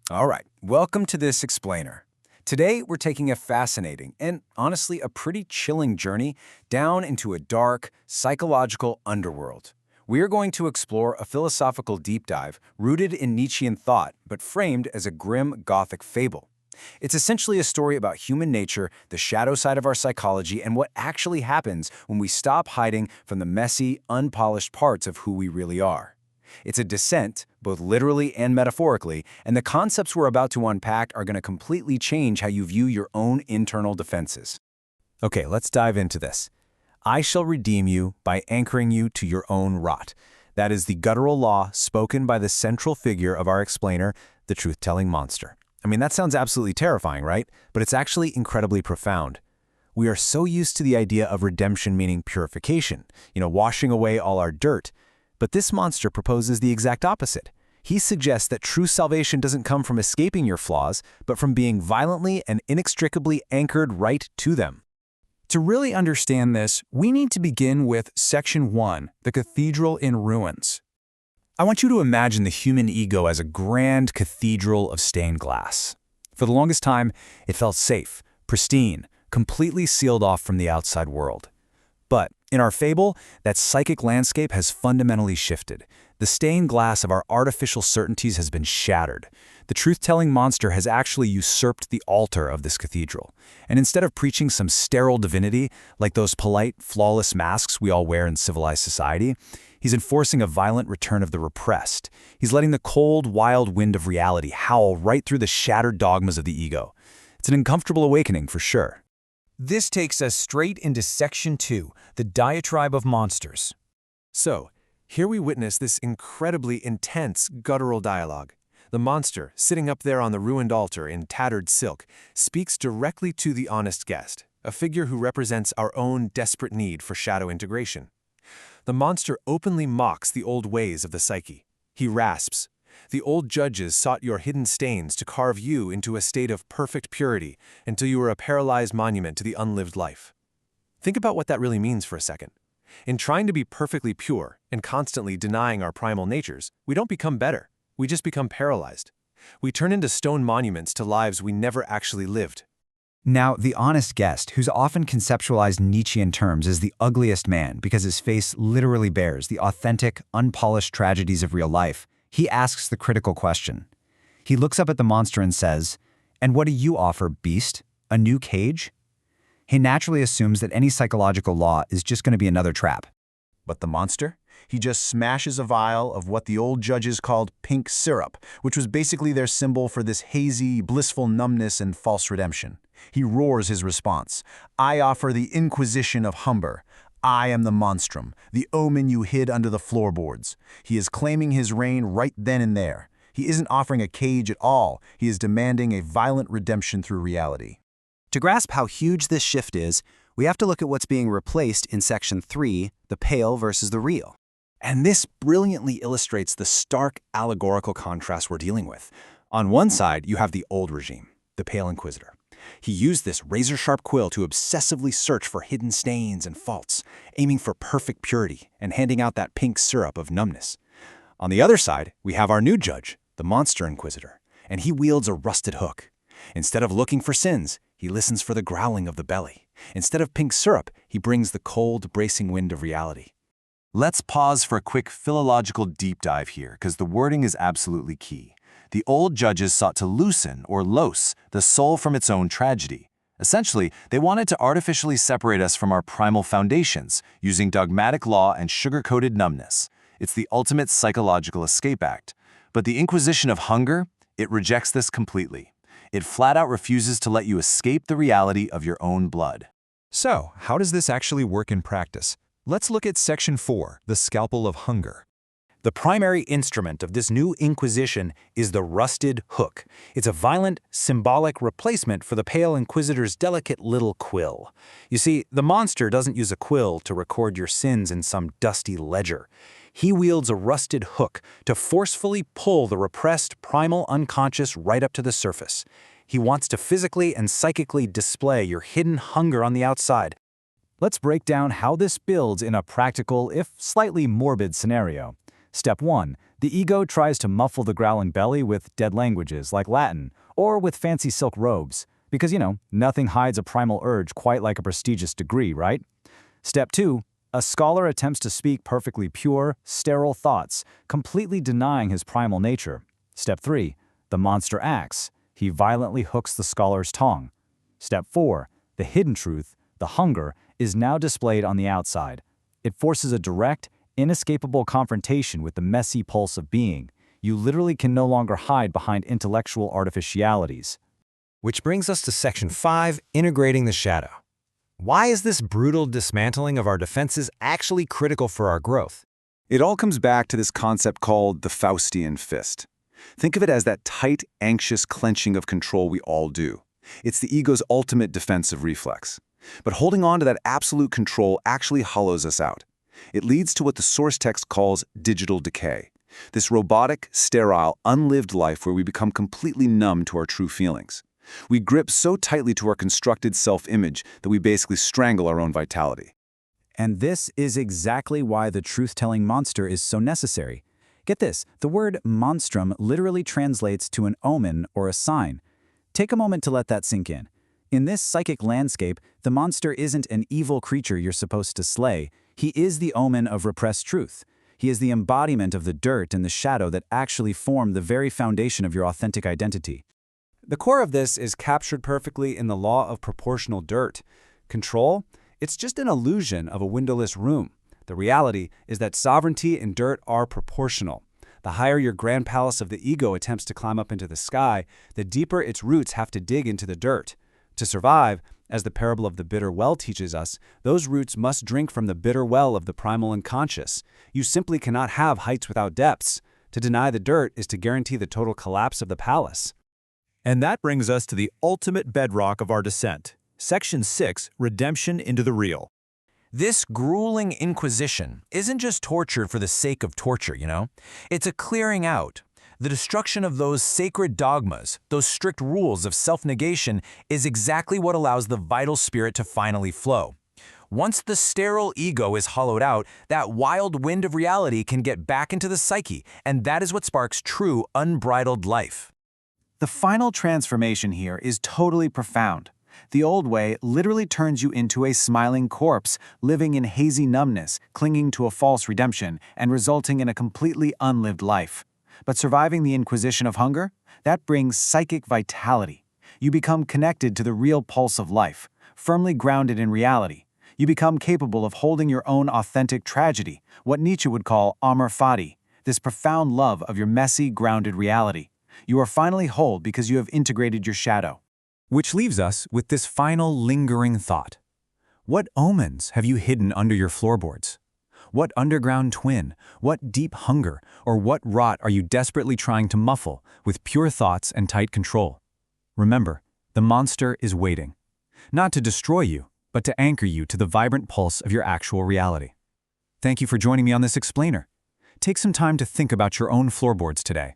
All right, welcome to this explainer. Today, we're taking a fascinating and honestly a pretty chilling journey down into a dark, psychological underworld. We are going to explore a philosophical deep dive rooted in Nietzschean thought, but framed as a grim Gothic fable. It's essentially a story about human nature, the shadow side of our psychology, and what actually happens when we stop hiding from the messy, unpolished parts of who we really are. It's a descent, both literally and metaphorically, and the concepts we're about to unpack are going to completely change how you view your own internal defenses. Okay, let's dive into this. I shall redeem you by anchoring you to your own rot. That is the guttural law spoken by the central figure of our explainer, the truth-telling monster. I mean, that sounds absolutely terrifying, right? But it's actually incredibly profound. We are so used to the idea of redemption meaning purification, washing away all our dirt. But this monster proposes the exact opposite. He suggests that true salvation doesn't come from escaping your flaws, but from being violently and inextricably anchored right to them. To really understand this, we need to begin with Section 1, the Cathedral in Ruins. I want you to imagine the human ego as a grand cathedral of stained glass. For the longest time, it felt safe, pristine, completely sealed off from the outside world. But in our fable, that psychic landscape has fundamentally shifted. The stained glass of our artificial certainties has been shattered. The truth-telling monster has actually usurped the altar of this cathedral. And instead of preaching some sterile divinity, like those polite, flawless masks we all wear in civilized society, he's enforcing a violent return of the repressed. He's letting the cold, wild wind of reality howl right through the shattered dogmas of the ego. It's an uncomfortable awakening for sure. This takes us straight into Section 2, the diatribe of monsters. So, here we witness this incredibly intense guttural dialogue. The monster, sitting up there on the ruined altar in tattered silk, speaks directly to the honest guest, a figure who represents our own desperate need for shadow integration. The monster openly mocks the old ways of the psyche. He rasps, "The old judges sought your hidden stains to carve you into a state of perfect purity until you were a paralyzed monument to the unlived life." Think about what that really means for a second. In trying to be perfectly pure and constantly denying our primal natures, we don't become better. We just become paralyzed. We turn into stone monuments to lives we never actually lived. Now, the honest guest, who's often conceptualized Nietzschean terms as the ugliest man because his face literally bears the authentic, unpolished tragedies of real life, he asks the critical question. He looks up at the monster and says, "And what do you offer, beast? A new cage?" He naturally assumes that any psychological law is just going to be another trap. But the monster? He just smashes a vial of what the old judges called pink syrup, which was basically their symbol for this hazy, blissful numbness and false redemption. He roars his response. "I offer the Inquisition of Hunger. I am the monstrum, the omen you hid under the floorboards." He is claiming his reign right then and there. He isn't offering a cage at all. He is demanding a violent redemption through reality. To grasp how huge this shift is, we have to look at what's being replaced in Section 3, the pale versus the real. And this brilliantly illustrates the stark allegorical contrast we're dealing with. On one side, you have the old regime, the Pale Inquisitor. He used this razor-sharp quill to obsessively search for hidden stains and faults, aiming for perfect purity and handing out that pink syrup of numbness. On the other side, we have our new judge, the Monster Inquisitor, and he wields a rusted hook. Instead of looking for sins, he listens for the growling of the belly. Instead of pink syrup, he brings the cold, bracing wind of reality. Let's pause for a quick philological deep dive here, because the wording is absolutely key. The old judges sought to loosen, or los, the soul from its own tragedy. Essentially, they wanted to artificially separate us from our primal foundations, using dogmatic law and sugar-coated numbness. It's the ultimate psychological escape act. But the Inquisition of Hunger, it rejects this completely. It flat out refuses to let you escape the reality of your own blood. So, how does this actually work in practice? Let's look at Section 4, the Scalpel of Hunger. The primary instrument of this new Inquisition is the rusted hook. It's a violent, symbolic replacement for the Pale Inquisitor's delicate little quill. You see, the monster doesn't use a quill to record your sins in some dusty ledger. He wields a rusted hook to forcefully pull the repressed primal unconscious right up to the surface. He wants to physically and psychically display your hidden hunger on the outside. Let's break down how this builds in a practical, if slightly morbid scenario. Step 1. The ego tries to muffle the growling belly with dead languages like Latin, or with fancy silk robes, because, nothing hides a primal urge quite like a prestigious degree, right? Step 2. A scholar attempts to speak perfectly pure, sterile thoughts, completely denying his primal nature. Step 3. The monster acts. He violently hooks the scholar's tongue. Step 4. The hidden truth, the hunger, is now displayed on the outside. It forces a direct, inescapable confrontation with the messy pulse of being. You literally can no longer hide behind intellectual artificialities. Which brings us to Section 5, integrating the shadow. Why is this brutal dismantling of our defenses actually critical for our growth? It all comes back to this concept called the Faustian fist. Think of it as that tight, anxious clenching of control we all do. It's the ego's ultimate defensive reflex. But holding on to that absolute control actually hollows us out. It leads to what the source text calls digital decay. This robotic, sterile, unlived life where we become completely numb to our true feelings. We grip so tightly to our constructed self-image that we basically strangle our own vitality. And this is exactly why the truth-telling monster is so necessary. Get this, the word monstrum literally translates to an omen or a sign. Take a moment to let that sink in. In this psychic landscape, the monster isn't an evil creature you're supposed to slay. He is the omen of repressed truth. He is the embodiment of the dirt and the shadow that actually form the very foundation of your authentic identity. The core of this is captured perfectly in the law of proportional dirt. Control? It's just an illusion of a windowless room. The reality is that sovereignty and dirt are proportional. The higher your grand palace of the ego attempts to climb up into the sky, the deeper its roots have to dig into the dirt. To survive, as the parable of the bitter well teaches us, those roots must drink from the bitter well of the primal unconscious. You simply cannot have heights without depths. To deny the dirt is to guarantee the total collapse of the palace. And that brings us to the ultimate bedrock of our descent. Section 6, Redemption into the Real. This grueling inquisition isn't just torture for the sake of torture, It's a clearing out. The destruction of those sacred dogmas, those strict rules of self-negation, is exactly what allows the vital spirit to finally flow. Once the sterile ego is hollowed out, that wild wind of reality can get back into the psyche, and that is what sparks true, unbridled life. The final transformation here is totally profound. The old way literally turns you into a smiling corpse, living in hazy numbness, clinging to a false redemption, and resulting in a completely unlived life. But surviving the Inquisition of Hunger? That brings psychic vitality. You become connected to the real pulse of life, firmly grounded in reality. You become capable of holding your own authentic tragedy, what Nietzsche would call amor fati, this profound love of your messy, grounded reality. You are finally whole because you have integrated your shadow. Which leaves us with this final lingering thought. What omens have you hidden under your floorboards? What underground twin, what deep hunger, or what rot are you desperately trying to muffle with pure thoughts and tight control? Remember, the monster is waiting. Not to destroy you, but to anchor you to the vibrant pulse of your actual reality. Thank you for joining me on this explainer. Take some time to think about your own floorboards today.